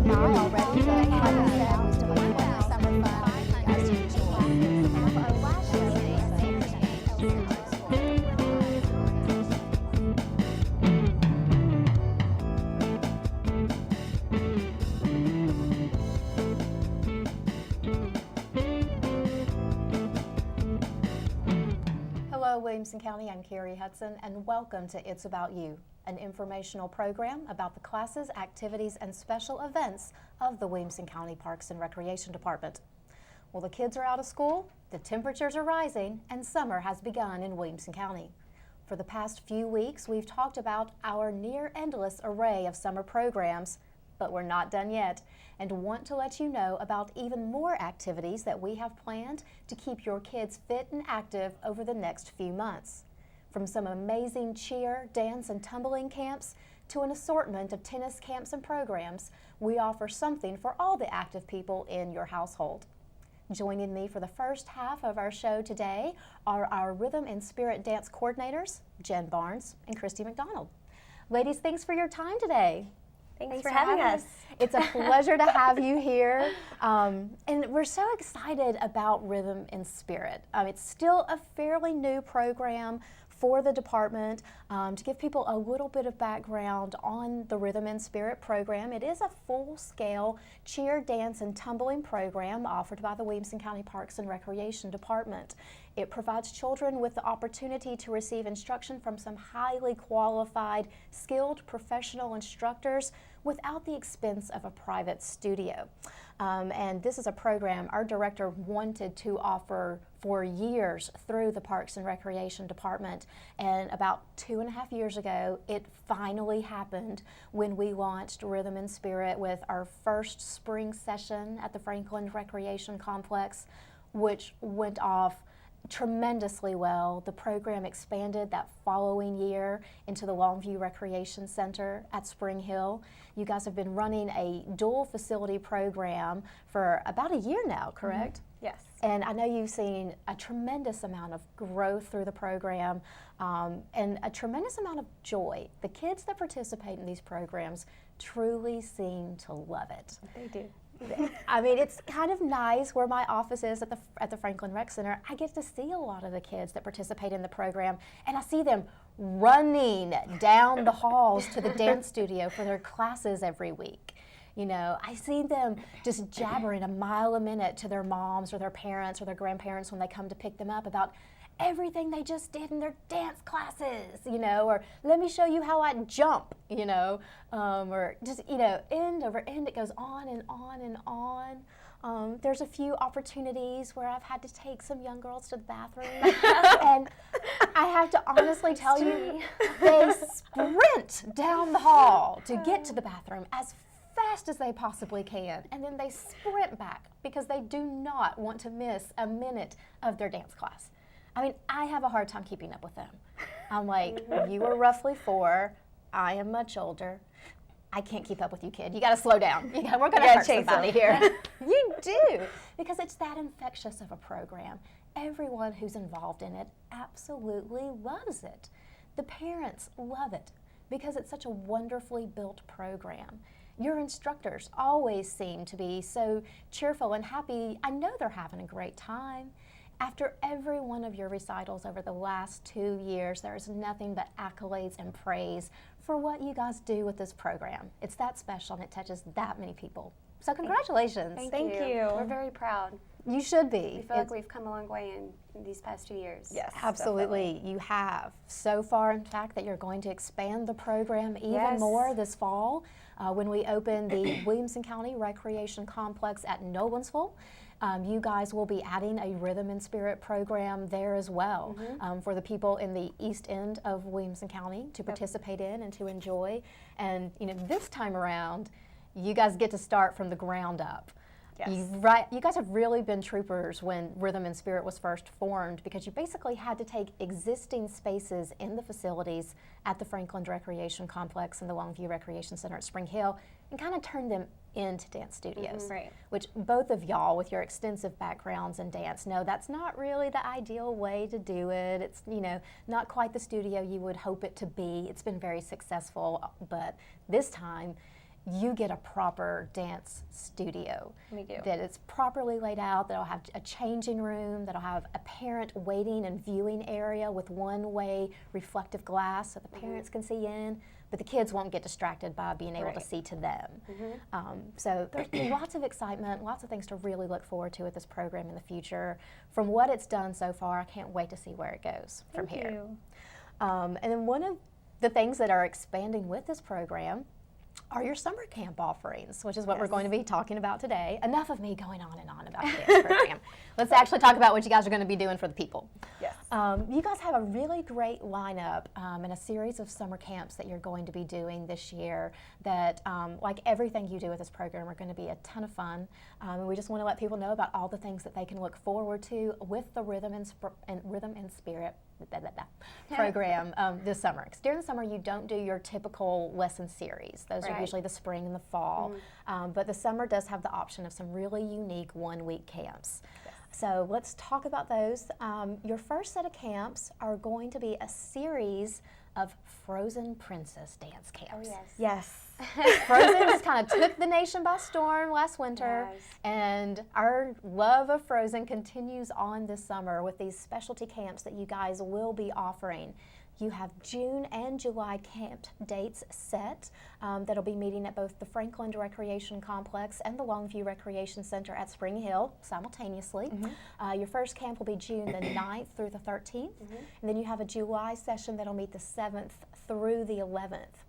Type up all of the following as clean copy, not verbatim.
high already. Like I said, we still have plenty of summer fun for you guys to enjoy. And for our last show, Hello, Williamson County. I'm Kerri Hudson, and welcome to It's About You, an informational program about the classes, activities, and special events of the Williamson County Parks and Recreation Department. Well, the kids are out of school, the temperatures are rising, and summer has begun in Williamson County. For the past few weeks, we've talked about our near-endless array of summer programs, but we're not done yet, and want to let you know about even more activities that we have planned to keep your kids fit and active over the next few months. From some amazing cheer, dance, and tumbling camps to an assortment of tennis camps and programs, we offer something for all the active people in your household. Joining me for the first half of our show today are our Rhythm and Spirit Dance coordinators, Jen Barnes and Kristi McDonald. Ladies, thanks for your time today. Thanks for having us. It's a pleasure to have you here. And we're so excited about Rhythm and Spirit. It's still a fairly new program for the department. To give people a little bit of background on the Rhythm and Spirit program, it is a full-scale cheer, dance, and tumbling program offered by the Williamson County Parks and Recreation Department. It provides children with the opportunity to receive instruction from some highly qualified, skilled professional instructors without the expense of a private studio. And this is a program our director wanted to offer for years through the Parks and Recreation Department. And about 2.5 years ago, it finally happened when we launched Rhythm and Spirit with our first spring session at the Franklin Recreation Complex, which went off tremendously well. The program expanded that following year into the Longview Recreation Center at Spring Hill. You guys have been running a dual facility program for about a year now, correct? Mm-hmm. Yes. And I know you've seen a tremendous amount of growth through the program and a tremendous amount of joy. The kids that participate in these programs truly seem to love it. They do. I mean, it's kind of nice where my office is at the Franklin Rec Center. I get to see a lot of the kids that participate in the program, and I see them running down the halls to the dance studio for their classes every week. You know, I see them just jabbering a mile a minute to their moms or their parents or their grandparents when they come to pick them up about everything they just did in their dance classes, you know, or let me show you how I jump, you know, or just, you know, end over end, it goes on and on and on. There's a few opportunities where I've had to take some young girls to the bathroom, and I have to honestly tell you, they sprint down the hall to get to the bathroom as fast as they possibly can, and then they sprint back because they do not want to miss a minute of their dance class. I mean, I have a hard time keeping up with them. I'm like, you are roughly 4, I am much older. I can't keep up with you, kid. You gotta slow down. We're gonna hurt somebody here. You do, because it's that infectious of a program. Everyone who's involved in it absolutely loves it. The parents love it because it's such a wonderfully built program. Your instructors always seem to be so cheerful and happy. I know they're having a great time. After every one of your recitals over the last 2 years, there's nothing but accolades and praise for what you guys do with this program. It's that special and it touches that many people. So congratulations. Thank you. We're very proud. You should be. We feel like we've come a long way in these past 2 years. Yes, absolutely. Definitely. You have. So far, in fact, that you're going to expand the program even more this fall when we open the Williamson County Recreation Complex at Nolensville. You guys will be adding a Rhythm and Spirit program there as well for the people in the east end of Williamson County to participate in and to enjoy. And you know, this time around, you guys get to start from the ground up. Yes. You guys have really been troopers when Rhythm and Spirit was first formed, because you basically had to take existing spaces in the facilities at the Franklin Recreation Complex and the Longview Recreation Center at Spring Hill and kind of turn them into dance studios, which both of y'all with your extensive backgrounds in dance know that's not really the ideal way to do it. It's, you know, not quite the studio you would hope it to be. It's been very successful, but this time you get a proper dance studio. We do. That it's properly laid out, that'll have a changing room, that'll have a parent waiting and viewing area with one-way reflective glass so the parents can see in, but the kids won't get distracted by being able to see to them. So there's lots of excitement, lots of things to really look forward to with this program in the future. From what it's done so far, I can't wait to see where it goes from here. And then one of the things that are expanding with this program are your summer camp offerings, which is what we're going to be talking about today. Enough of me going on and on about the dance program. Let's actually talk about what you guys are going to be doing for the people. Yes. You guys have a really great lineup and a series of summer camps that you're going to be doing this year that, like everything you do with this program, are going to be a ton of fun. And we just want to let people know about all the things that they can look forward to with the Rhythm and Spirit program this summer. 'Cause during the summer, you don't do your typical lesson series. Those are usually the spring and the fall. But the summer does have the option of some really unique one-week camps. So let's talk about those. Your first set of camps are going to be a series of Frozen Princess dance camps. Oh, yes. Yes. Frozen just kind of took the nation by storm last winter, and our love of Frozen continues on this summer with these specialty camps that you guys will be offering. You have June and July camp dates set that'll be meeting at both the Franklin Recreation Complex and the Longview Recreation Center at Spring Hill simultaneously. Your first camp will be June the 9th through the 13th, and then you have a July session that'll meet the 7th through the 11th.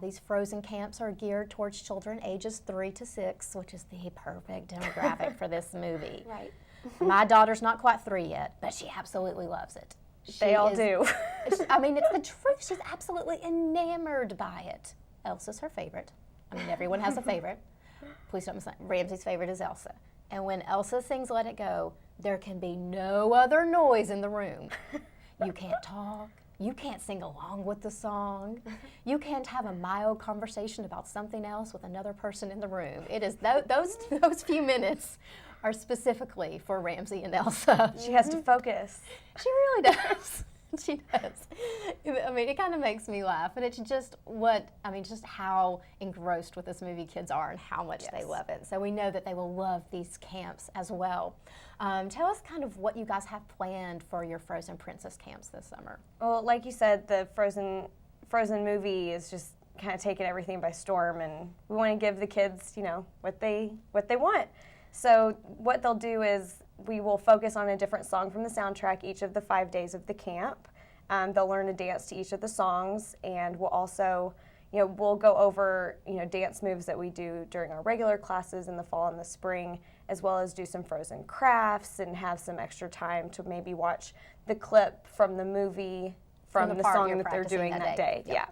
These Frozen camps are geared towards children ages 3 to 6, which is the perfect demographic for this movie. Right. My daughter's not quite 3 yet, but she absolutely loves it. They all do. I mean, it's the truth. She's absolutely enamored by it. Elsa's her favorite. I mean, everyone has a favorite. Please don't misunderstand. Ramsey's favorite is Elsa. And when Elsa sings Let It Go, there can be no other noise in the room. You can't talk. You can't sing along with the song. You can't have a mild conversation about something else with another person in the room. It is those few minutes are specifically for Ramsey and Elsa. She has to focus. She really does. She does. I mean, it kind of makes me laugh, and it's just just how engrossed with this movie kids are and how much they love it. So we know that they will love these camps as well. Tell us kind of what you guys have planned for your Frozen Princess camps this summer. Well, like you said, the Frozen movie is just kind of taking everything by storm, and we want to give the kids, what they want. So what they'll do is we will focus on a different song from the soundtrack each of the 5 days of the camp. They'll learn to dance to each of the songs, and we'll also, we'll go over, dance moves that we do during our regular classes in the fall and the spring, as well as do some Frozen crafts and have some extra time to maybe watch the clip from the movie from the song that they're doing that day. Yep. Yeah.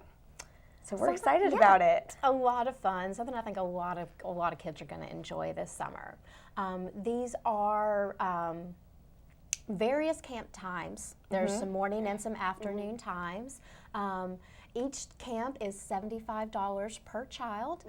So we're excited about it. A lot of fun. Something I think a lot of kids are going to enjoy this summer. These are various camp times. There's some morning and some afternoon times. Each camp is $75 per child.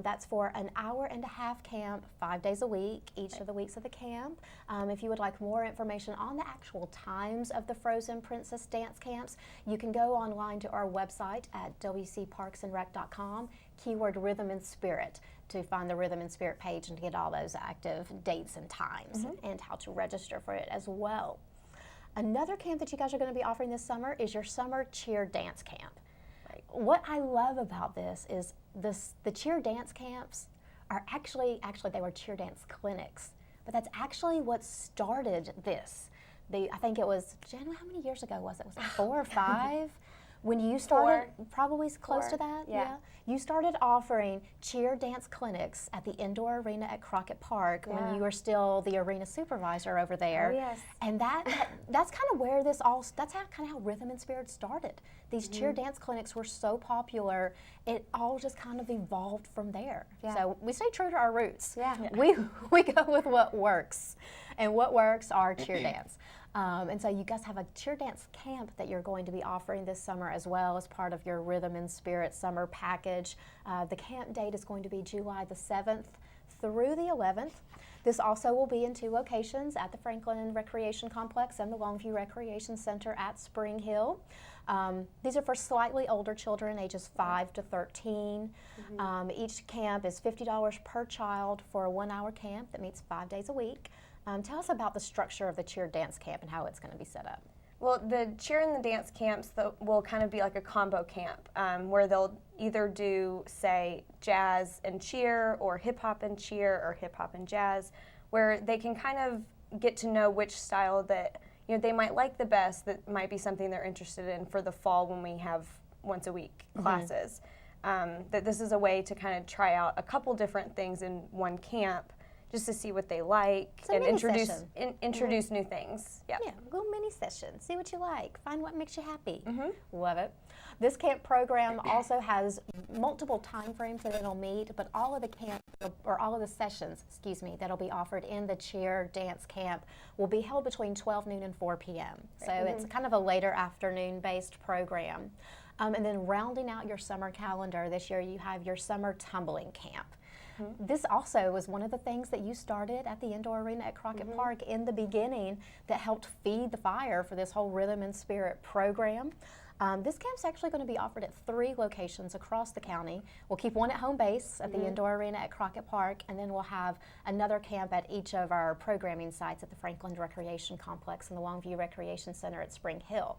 That's for an hour-and-a-half camp, 5 days a week, each of the weeks of the camp. If you would like more information on the actual times of the Frozen Princess dance camps, you can go online to our website at wcparksandrec.com, keyword Rhythm and Spirit, to find the Rhythm and Spirit page and to get all those active dates and times and how to register for it as well. Another camp that you guys are going to be offering this summer is your Summer Cheer Dance Camp. What I love about this is the cheer dance camps are actually they were cheer dance clinics, but that's actually what started this. I think it was, Jen, how many years ago was it? Was it 4 or 5? When you started, probably close to that? Yeah. You started offering cheer dance clinics at the indoor arena at Crockett Park when you were still the arena supervisor over there. Oh, yes. And that's kind of where that's kind of how Rhythm and Spirit started. These cheer dance clinics were so popular, it all just kind of evolved from there. Yeah. So we stay true to our roots. Yeah. We go with what works, and what works are cheer dance. And so you guys have a cheer dance camp that you're going to be offering this summer as well as part of your Rhythm and Spirit summer package. The camp date is going to be July the 7th through the 11th. This also will be in 2 locations, at the Franklin Recreation Complex and the Longview Recreation Center at Spring Hill. These are for slightly older children, ages 5 to 13. Each camp is $50 per child for a 1-hour camp that meets 5 days a week. Tell us about the structure of the cheer dance camp and how it's going to be set up. Well, the cheer and the dance camps will kind of be like a combo camp where they'll either do, say, jazz and cheer or hip-hop and cheer or hip-hop and jazz, where they can kind of get to know which style that they might like the best, that might be something they're interested in for the fall when we have once a week classes. That this is a way to kind of try out a couple different things in one camp just to see what they like and introduce new things. Yeah, a little mini session. See what you like. Find what makes you happy. Love it. This camp program also has multiple time frames that it'll meet, but all of the camp or all of the sessions, that'll be offered in the cheer dance camp will be held between 12 noon and 4 p.m. So it's kind of a later afternoon based program. And then rounding out your summer calendar this year, you have your summer tumbling camp. This also was one of the things that you started at the indoor arena at Crockett Park in the beginning that helped feed the fire for this whole Rhythm and Spirit program. This camp's actually going to be offered at 3 locations across the county. We'll keep one at home base at the indoor arena at Crockett Park, and then we'll have another camp at each of our programming sites at the Franklin Recreation Complex and the Longview Recreation Center at Spring Hill.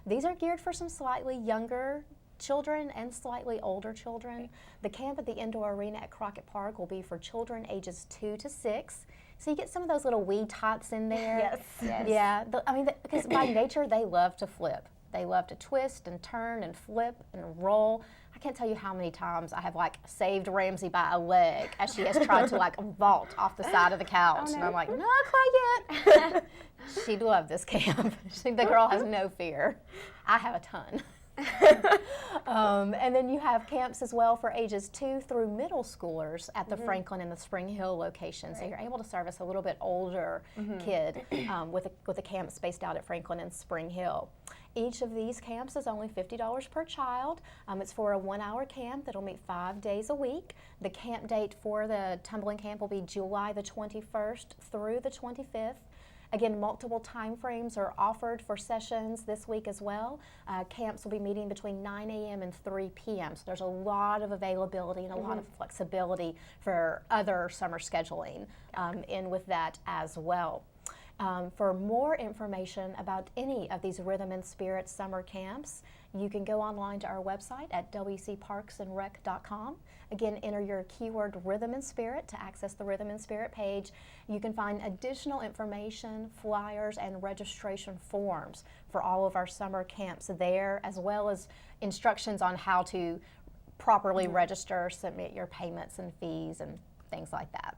These are geared for some slightly younger children and slightly older children. The camp at the indoor arena at Crockett Park will be for children ages 2 to 6. So you get some of those little wee tots in there. Yes. Yeah, because by nature they love to flip. They love to twist and turn and flip and roll. I can't tell you how many times I have saved Ramsey by a leg as she has tried to vault off the side of the couch. And I'm like, not quite yet. She'd love this camp. The girl has no fear. I have a ton. And then you have camps as well for ages 2 through middle schoolers at the Franklin and the Spring Hill location. So you're able to service a little bit older kid with a camp spaced out at Franklin and Spring Hill. Each of these camps is only $50 per child. It's for a 1-hour camp that'll meet 5 days a week. The camp date for the tumbling camp will be July the 21st through the 25th. Again, multiple time frames are offered for sessions this week as well. Camps will be meeting between 9 a.m. and 3 p.m. So there's a lot of availability and a lot of flexibility for other summer scheduling in with that as well. For more information about any of these Rhythm and Spirit summer camps, you can go online to our website at wcparksandrec.com. Again, enter your keyword Rhythm and Spirit to access the Rhythm and Spirit page. You can find additional information, flyers, and registration forms for all of our summer camps there, as well as instructions on how to properly register, submit your payments and fees, and things like that.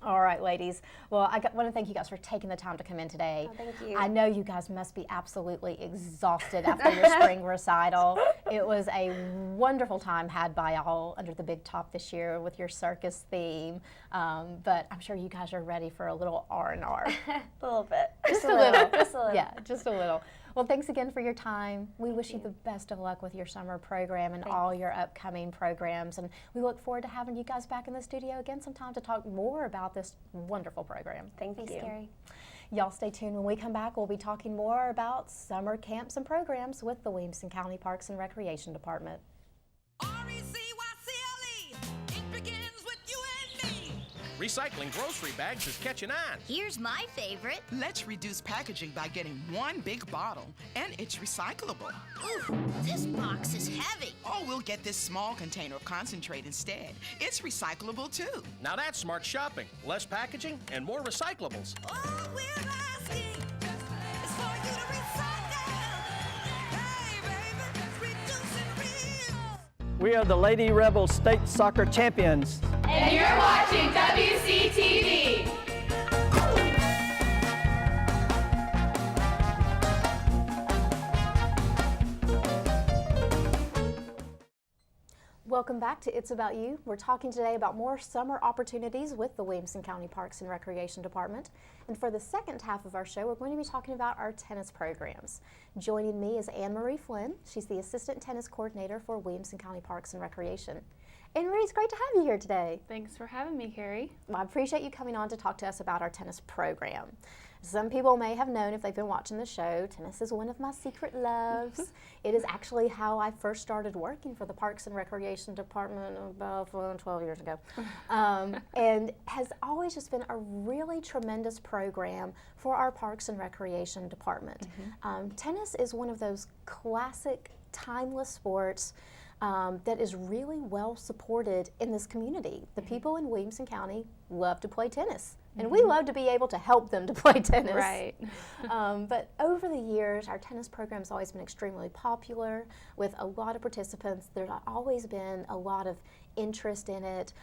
All right, ladies. Well, I want to thank you guys for taking the time to come in today. Oh, thank you. I know you guys must be absolutely exhausted after your spring recital. It was a wonderful time had by all under the big top this year with your circus theme. But I'm sure you guys are ready for a little R&R. A little bit. Just a little. Just a little. Yeah, just a little. Well, thanks again for your time. We wish you the best of luck with your summer program and all your upcoming programs. And we look forward to having you guys back in the studio again sometime to talk more about this wonderful program. Thanks, Kerri. Y'all stay tuned. When we come back, we'll be talking more about summer camps and programs with the Williamson County Parks and Recreation Department. Recycling grocery bags is catching on. Here's my favorite. Let's reduce packaging by getting one big bottle, and it's recyclable. Ooh, this box is heavy. Oh, we'll get this small container of concentrate instead. It's recyclable too. Now that's smart shopping. Less packaging and more recyclables. All we're asking is for you to recycle. Hey, baby, reduce and reuse. We are the Lady Rebel State Soccer Champions. And you're watching WCTV. Welcome back to It's About You. We're talking today about more summer opportunities with the Williamson County Parks and Recreation Department. And for the second half of our show, we're going to be talking about our tennis programs. Joining me is Anne-Marie Flynn. She's the Assistant Tennis Coordinator for Williamson County Parks and Recreation. Anne-Marie, it's great to have you here today. Thanks for having me, Kerri. Well, I appreciate you coming on to talk to us about our tennis program. Some people may have known if they've been watching the show, tennis is one of my secret loves. It is actually how I first started working for the Parks and Recreation Department about 12 years ago. And has always just been a really tremendous program for our Parks and Recreation Department. Tennis is one of those classic, timeless sports that is really well supported in this community. The people in Williamson County love to play tennis, and we love to be able to help them to play tennis. Right. But over the years, our tennis program has always been extremely popular with a lot of participants. There's always been a lot of interest in it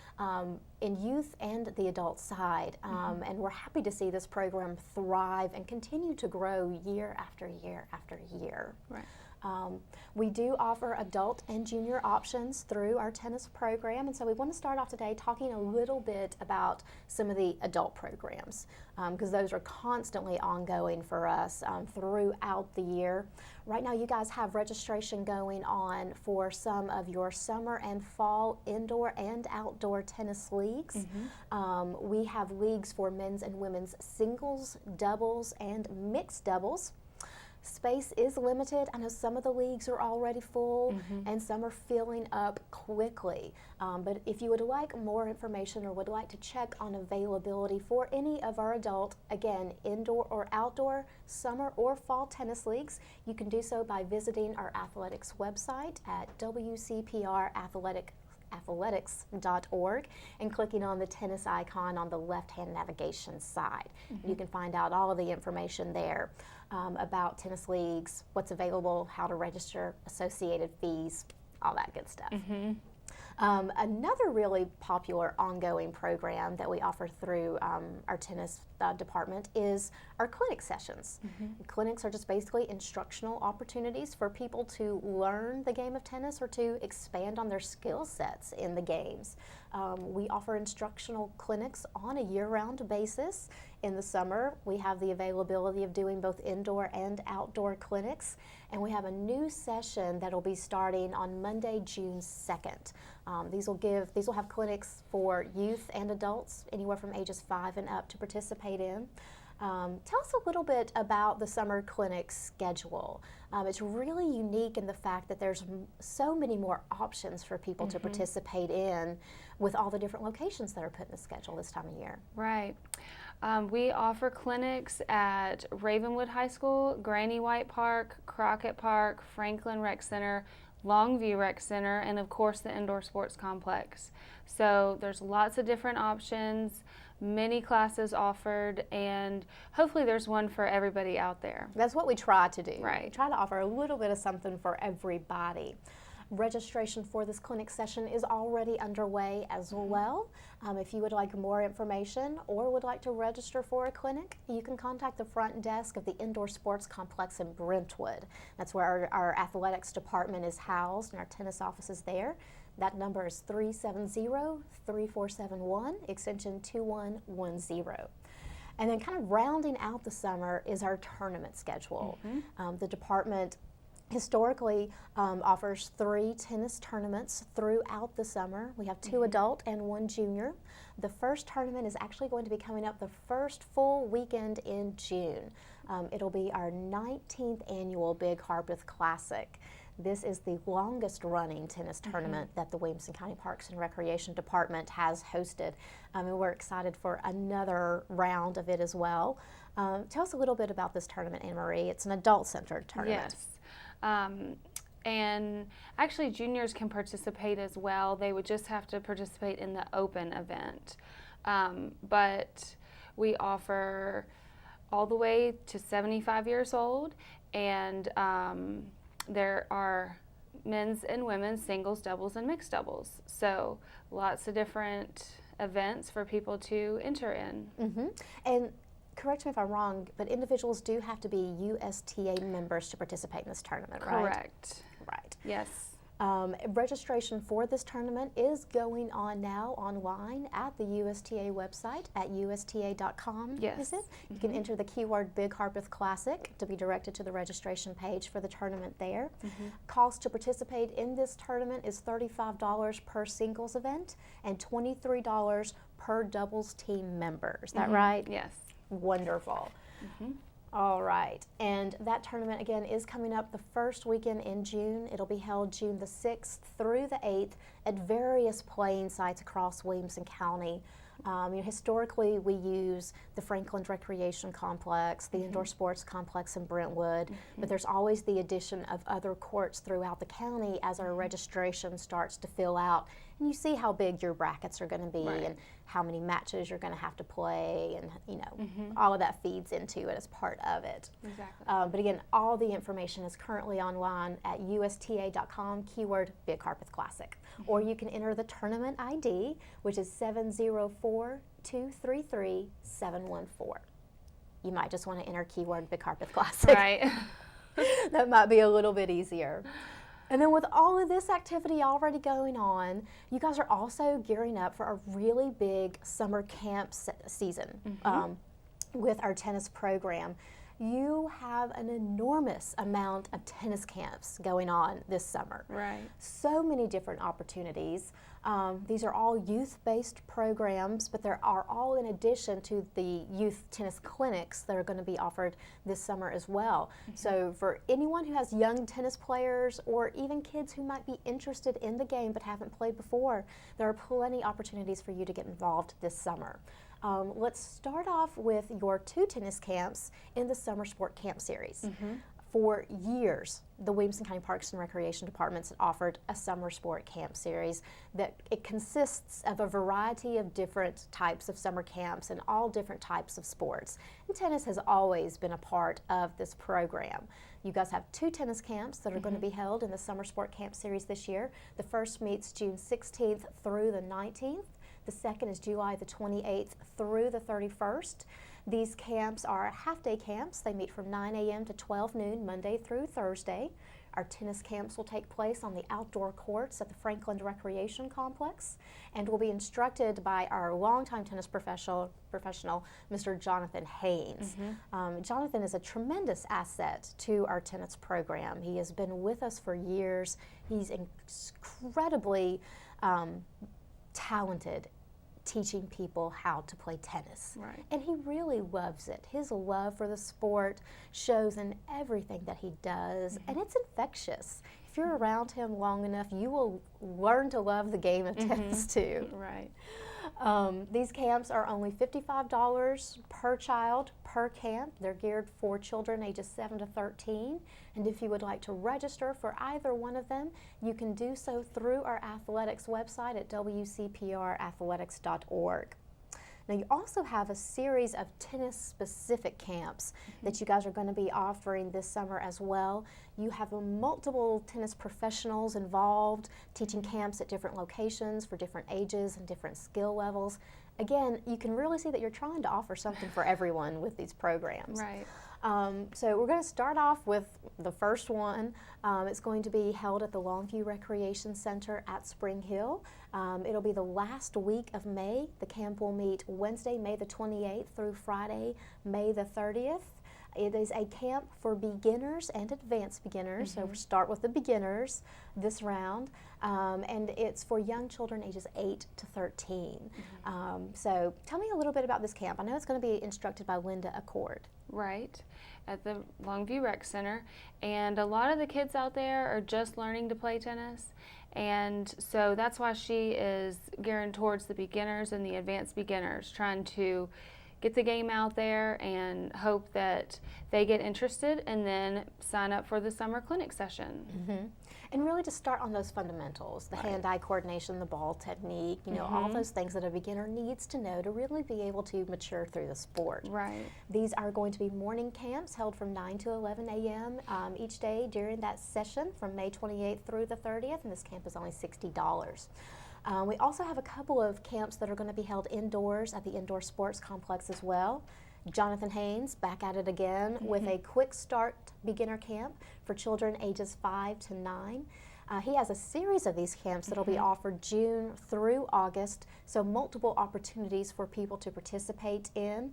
in youth and the adult side, and we're happy to see this program thrive and continue to grow year after year after year. Right. We do offer adult and junior options through our tennis program, and so we want to start off today talking a little bit about some of the adult programs, because those are constantly ongoing for us throughout the year. Right now you guys have registration going on for some of your summer and fall indoor and outdoor tennis leagues. We have leagues for men's and women's singles, doubles, and mixed doubles. Space is limited. I know some of the leagues are already full and some are filling up quickly. But if you would like more information or would like to check on availability for any of our adult, again, indoor or outdoor, summer or fall tennis leagues, you can do so by visiting our athletics website at wcprathletics.org and clicking on the tennis icon on the left-hand navigation side. You can find out all of the information there about tennis leagues, what's available, how to register, associated fees, all that good stuff. Another really popular ongoing program that we offer through our tennis department is our clinic sessions. Clinics are just basically instructional opportunities for people to learn the game of tennis or to expand on their skill sets in the games. We offer instructional clinics on a year-round basis. In the summer, we have the availability of doing both indoor and outdoor clinics, and we have a new session that will be starting on Monday, June 2nd. These will have clinics for youth and adults, anywhere from ages 5 and up, to participate in. Tell us a little bit about the summer clinic schedule. It's really unique in the fact that there's so many more options for people to participate in with all the different locations that are put in the schedule this time of year. Right. We offer clinics at Ravenwood High School, Granny White Park, Crockett Park, Franklin Rec Center, Longview Rec Center, and of course the Indoor Sports Complex. So there's lots of different options, many classes offered, and hopefully there's one for everybody out there. That's what we try to do. Right. We try to offer a little bit of something for everybody. Registration for this clinic session is already underway as well. If you would like more information or would like to register for a clinic, you can contact the front desk of the Indoor Sports Complex in Brentwood. That's where our athletics department is housed and our tennis office is there. That number is 370-3471, extension 2110. And then kind of rounding out the summer is our tournament schedule. The department historically offers 3 tennis tournaments throughout the summer. We have 2 adult and 1 junior. The first tournament is actually going to be coming up the first full weekend in June. It'll be our 19th annual Big Harpeth Classic. This is the longest running tennis tournament that the Williamson County Parks and Recreation Department has hosted. And we're excited for another round of it as well. Tell us a little bit about this tournament, Anne Marie. It's an adult-centered tournament. Yes. And actually juniors can participate as well. They would just have to participate in the open event. But we offer all the way to 75 years old, and there are men's and women's singles, doubles, and mixed doubles. So lots of different events for people to enter in. And correct me if I'm wrong, but individuals do have to be USTA members to participate in this tournament, right? Correct. Right. Yes. Registration for this tournament is going on now online at the USTA website at usta.com. Yes. Is it? You can enter the keyword Big Harpeth Classic to be directed to the registration page for the tournament there. Cost to participate in this tournament is $35 per singles event and $23 per doubles team member. Is that right? Yes. Wonderful. All right, and that tournament again is coming up the first weekend in June. It'll be held June the 6th through the 8th at various playing sites across Williamson County. Historically, we use the Franklin Recreation Complex, the Indoor Sports Complex in Brentwood, but there's always the addition of other courts throughout the county as our registration starts to fill out, and you see how big your brackets are going to be and how many matches you're going to have to play, and all of that feeds into it as part of it. Exactly. But again, all the information is currently online at usta.com, keyword Big Harpeth Classic. Or you can enter the tournament ID, which is 704-233-714. You might just want to enter keyword Big Harpeth Classic. Right. That might be a little bit easier. And then with all of this activity already going on, you guys are also gearing up for a really big summer camp season with our tennis program. You have an enormous amount of tennis camps going on this summer. Right. So many different opportunities. These are all youth-based programs, but there are all in addition to the youth tennis clinics that are going to be offered this summer as well. So for anyone who has young tennis players or even kids who might be interested in the game but haven't played before, there are plenty opportunities for you to get involved this summer. Let's start off with your 2 tennis camps in the Summer Sport Camp Series. For years, the Williamson County Parks and Recreation Departments have offered a Summer Sport Camp Series that it consists of a variety of different types of summer camps and all different types of sports. And tennis has always been a part of this program. You guys have 2 tennis camps that are going to be held in the Summer Sport Camp Series this year. The first meets June 16th through the 19th. The second is July the 28th through the 31st. These camps are half-day camps. They meet from 9 a.m. to 12 noon, Monday through Thursday. Our tennis camps will take place on the outdoor courts at the Franklin Recreation Complex and will be instructed by our longtime tennis professional, Mr. Jonathan Haynes. Jonathan is a tremendous asset to our tennis program. He has been with us for years. He's incredibly talented teaching people how to play tennis. Right. And he really loves it. His love for the sport shows in everything that he does, and it's infectious. If you're around him long enough, you will learn to love the game of tennis too. Right. These camps are only $55 per child per camp. They're geared for children ages 7 to 13. And if you would like to register for either one of them, you can do so through our athletics website at wcprathletics.org. Now you also have a series of tennis-specific camps that you guys are going to be offering this summer as well. You have multiple tennis professionals involved, teaching camps at different locations for different ages and different skill levels. Again, you can really see that you're trying to offer something for everyone with these programs. Right. So we're going to start off with the first one. It's going to be held at the Longview Recreation Center at Spring Hill. It'll be the last week of May. The camp will meet Wednesday, May the 28th through Friday, May the 30th. It is a camp for beginners and advanced beginners, so we'll start with the beginners this round, and it's for young children ages 8 to 13. So tell me a little bit about this camp. I know it's going to be instructed by Linda Accord. Right, at the Longview Rec Center, and a lot of the kids out there are just learning to play tennis, and so that's why she is gearing towards the beginners and the advanced beginners, trying to get the game out there and hope that they get interested and then sign up for the summer clinic session. And really to start on those fundamentals, the hand-eye coordination, the ball technique, you know, all those things that a beginner needs to know to really be able to mature through the sport. Right. These are going to be morning camps held from 9 to 11 a.m. Each day during that session from May 28th through the 30th, and this camp is only $60. We also have a couple of camps that are going to be held indoors at the Indoor Sports Complex as well. Jonathan Haynes back at it again with a quick start beginner camp for children ages 5 to 9. He has a series of these camps that will be offered June through August, so multiple opportunities for people to participate in.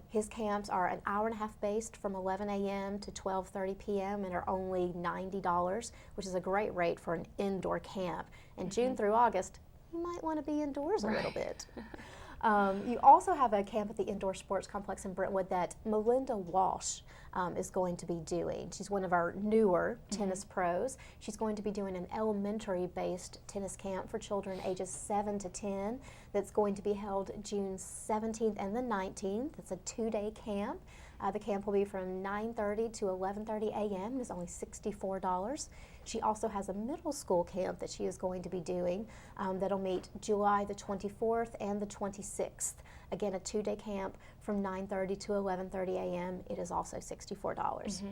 His camps are an hour and a half based from 11 a.m. to 12:30 p.m. and are only $90, which is a great rate for an indoor camp. And June through August, you might want to be indoors a little bit. You also have a camp at the Indoor Sports Complex in Brentwood that Melinda Walsh is going to be doing. She's one of our newer tennis pros. She's going to be doing an elementary-based tennis camp for children ages 7 to 10 that's going to be held June 17th and the 19th. It's a 2-day camp. The camp will be from 9:30 to 11:30 a.m. It's only $64. She also has a middle school camp that she is going to be doing that'll meet July the 24th and the 26th. Again, a 2-day camp from 9:30 to 11:30 a.m. It is also $64.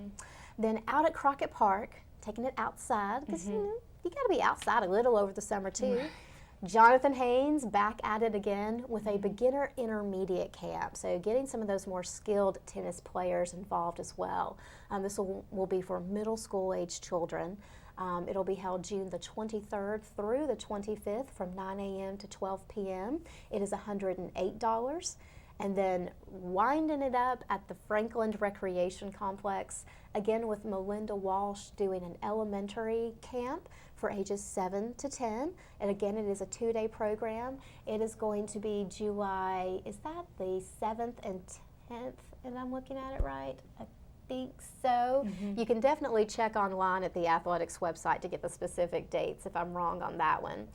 Then out at Crockett Park, taking it outside, because you got to be outside a little over the summer too. Jonathan Haynes back at it again with a beginner intermediate camp. So getting some of those more skilled tennis players involved as well. This will be for middle school age children. It'll be held June the 23rd through the 25th from 9 a.m. to 12 p.m. It is $108. And then winding it up at the Franklin Recreation Complex, again with Melinda Walsh doing an elementary camp for ages 7 to 10. And again, it is a 2-day program. It is going to be July, is that the 7th and 10th? And I'm looking at it right? I think so. You can definitely check online at the athletics website to get the specific dates if I'm wrong on that one.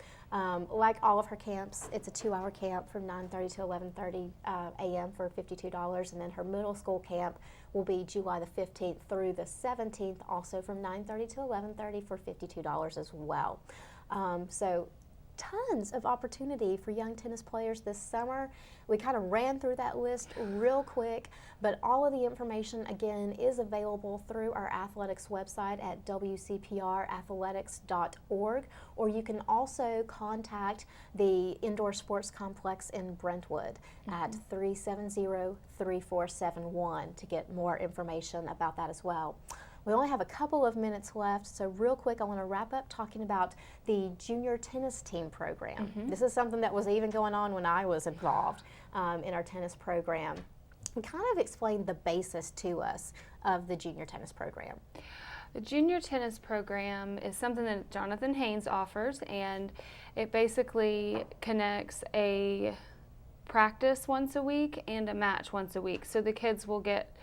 Like all of her camps, it's a 2-hour camp from 9:30 to 11:30 a.m. for $52, and then her middle school camp will be July the 15th through the 17th, also from 9:30 to 11:30 for $52 as well. So tons of opportunity for young tennis players this summer. We kind of ran through that list real quick, but all of the information again is available through our athletics website at wcprathletics.org, or you can also contact the Indoor Sports Complex in Brentwood at 370-3471 to get more information about that as well. We only have a couple of minutes left, so real quick I want to wrap up talking about the junior tennis team program. This is something that was even going on when I was involved in our tennis program. And kind of explain the basis to us of the junior tennis program. The junior tennis program is something that Jonathan Haynes offers, and it basically connects a practice once a week and a match once a week. So the kids will get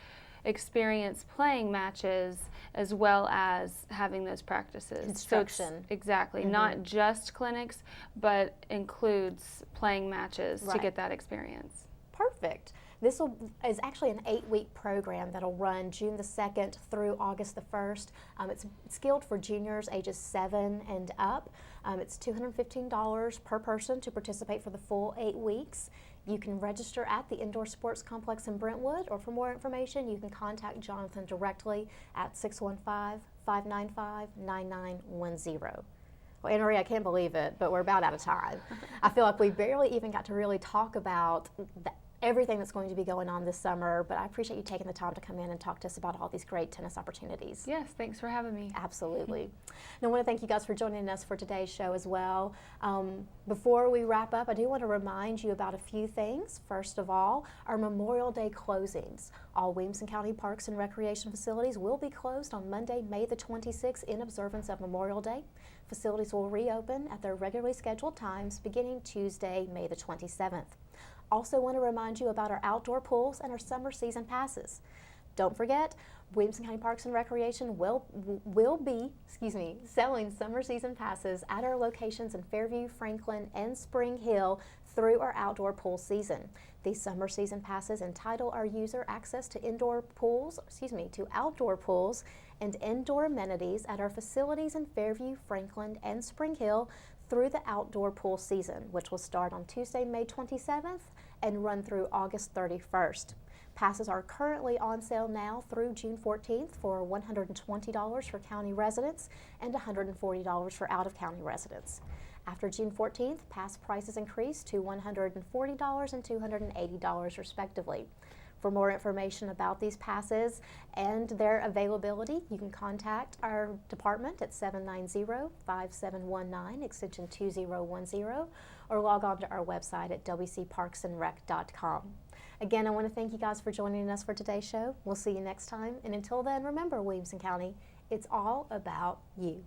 experience playing matches as well as having those practices. Instruction. So exactly, not just clinics, but includes playing matches to get that experience. Perfect. This is actually an 8-week program that'll run June the 2nd through August the 1st. It's skilled for juniors ages 7 and up. It's $215 per person to participate for the full 8 weeks. You can register at the Indoor Sports Complex in Brentwood, or for more information, you can contact Jonathan directly at 615-595-9910. Well, Anne Marie, I can't believe it, but we're about out of time. I feel like we barely even got to really talk about everything that's going to be going on this summer, but I appreciate you taking the time to come in and talk to us about all these great tennis opportunities. Yes, thanks for having me. Absolutely. And I want to thank you guys for joining us for today's show as well. Before we wrap up, I do want to remind you about a few things. First of all, our Memorial Day closings. All Williamson County Parks and Recreation facilities will be closed on Monday, May the 26th in observance of Memorial Day. Facilities will reopen at their regularly scheduled times beginning Tuesday, May the 27th. Also want to remind you about our outdoor pools and our summer season passes. Don't forget, Williamson County Parks and Recreation will be selling summer season passes at our locations in Fairview, Franklin, and Spring Hill through our outdoor pool season. These summer season passes entitle our user access to outdoor pools and indoor amenities at our facilities in Fairview, Franklin, and Spring Hill through the outdoor pool season, which will start on Tuesday, May 27th and run through August 31st. Passes are currently on sale now through June 14th for $120 for county residents and $140 for out-of-county residents. After June 14th, pass prices increase to $140 and $280 respectively. For more information about these passes and their availability, you can contact our department at 790-5719, extension 2010, or log on to our website at wcparksandrec.com. Again, I want to thank you guys for joining us for today's show. We'll see you next time. And until then, remember, Williamson County, it's all about you.